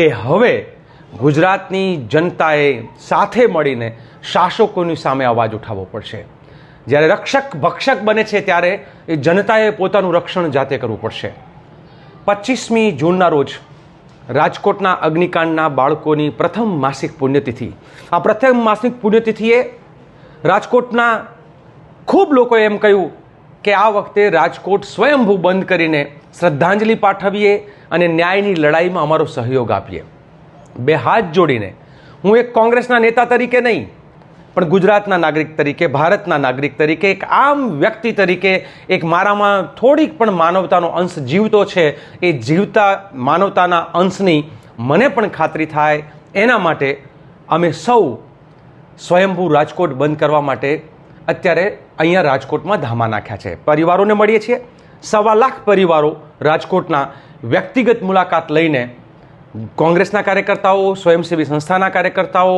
કે હવે ગુજરાતની જનતાએ સાથે મળીને શાસકોની સામે અવાજ ઉઠાવવો પડશે। જ્યારે રક્ષક ભક્ષક બને છે ત્યારે એ જનતાએ પોતાનું રક્ષણ જાતે કરવું પડશે। 25મી જૂનના રોજ રાજકોટના અગ્નિકાંડના બાળકોની પ્રથમ માસિક પુણ્યતિથિ। આ પ્રથમ માસિક પુણ્યતિથિએ રાજકોટના ખૂબ લોકોએ એમ કહ્યું કે આ વખતે રાજકોટ સ્વયંભૂ બંધ કરીને શ્રદ્ધાંજલિ પાઠવીએ અને ન્યાયની લડાઈમાં અમારો સહયોગ આપીએ। બે હાથ જોડીને હું એક કોંગ્રેસના નેતા તરીકે નહીં પણ ગુજરાતના નાગરિક તરીકે, ભારતના નાગરિક તરીકે, એક આમ વ્યક્તિ તરીકે, એક મારામાં થોડીક પણ માનવતાનો અંશ જીવતો છે, એ જીવતા માનવતાના અંશની મને પણ ખાતરી થાય એના માટે અમે સૌ સ્વયંભૂ રાજકોટ બંધ કરવા માટે અત્યારે અહીંયા રાજકોટમાં ધામા નાખ્યા છે। પરિવારોને મળીએ છીએ। 1.25 લાખ પરિવારો રાજકોટના વ્યક્તિગત મુલાકાત લઈને કોંગ્રેસના કાર્યકર્તાઓ, સ્વયંસેવી સંસ્થાના કાર્યકર્તાઓ,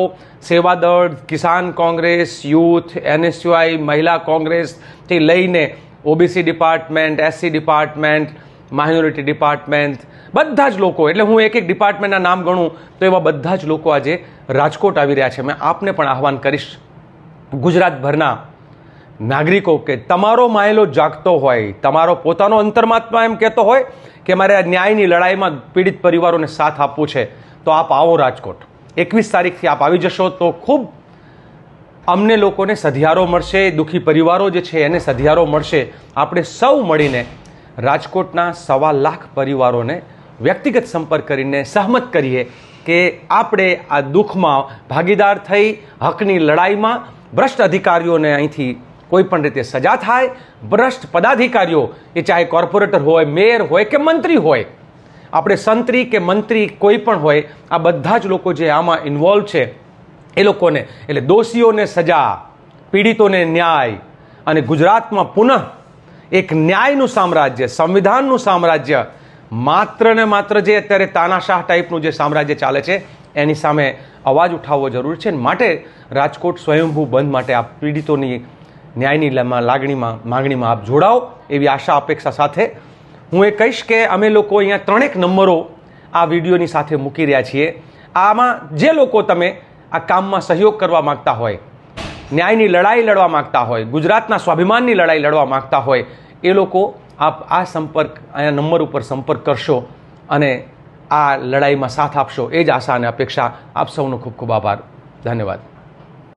સેવાદળ, કિસાન કોંગ્રેસ, યુથ, NSUI, મહિલા કોંગ્રેસથી લઈને OBC department, SC department, minority department, બધા જ લોકો, એટલે હું એક એક ડિપાર્ટમેન્ટના નામ ગણું તો એવા બધા જ લોકો આજે રાજકોટ આવી રહ્યા છે। મેં આપને પણ આહવાન કરીશ, ગુજરાતભરના નાગરિકો, કે તમારો માયલો જાગતો હોય, તમારો પોતાનો અંતર્માત્મા એમ કહેતો હોય કે મારે આ ન્યાયની લડાઈમાં પીડિત પરિવારોને સાથ આપવું છે, તો આપ આવો રાજકોટ। 21 તારીખથી આપ આવી જશો તો ખૂબ અમને લોકોને સધિયારો મળશે, દુઃખી પરિવારો જે છે એને સધિયારો મળશે। આપણે સૌ મળીને રાજકોટના 1.25 લાખ પરિવારોને વ્યક્તિગત સંપર્ક કરીને સહમત કરીએ કે આપણે આ દુઃખમાં ભાગીદાર થઈ હકની લડાઈમાં ભ્રષ્ટ અધિકારીઓને અહીંથી કોઈ પણ રીતે સજા થાય, ભ્રષ્ટ પદાધિકારીઓ, એ ચાહે કોર્પોરેટર હોય, મેયર હોય કે મંત્રી હોય, આપણે સંત્રી કે મંત્રી કોઈ પણ હોય, આ બધા જ લોકો જે આમાં ઇન્વોલ્વ છે એ લોકોને, એટલે દોષીઓને સજા, પીડિતોને ન્યાય, અને ગુજરાતમાં પુનઃ એક ન્યાયનું સામ્રાજ્ય, સંવિધાનનું સામ્રાજ્ય, માત્ર ને માત્ર જે અત્યારે તાનાશાહ ટાઈપનું જે સામ્રાજ્ય ચાલે છે એની સામે અવાજ ઉઠાવવો જરૂરી છે। માટે રાજકોટ સ્વયંભૂ બંધ માટે આ પીડિતોની ન્યાયની માંગણીમાં આપ જોડાઓ એવી આશા અપેક્ષા સાથે હું એ કહીશ કે અમે લોકો અહીંયા 3 નંબરો આ વિડીયોની સાથે મૂકી રહ્યા છીએ। આમાં જે લોકો તમે આ કામમાં સહયોગ કરવા માગતા હોય, ન્યાયની લડાઈ લડવા માગતા હોય, ગુજરાતના સ્વાભિમાનની લડાઈ લડવા માગતા હોય, એ લોકો આપ આ નંબર ઉપર સંપર્ક કરશો અને આ લડાઈમાં સાથ આપશો, એ જ આશા અને અપેક્ષા। આપ સૌનો ખૂબ ખૂબ આભાર, ધન્યવાદ।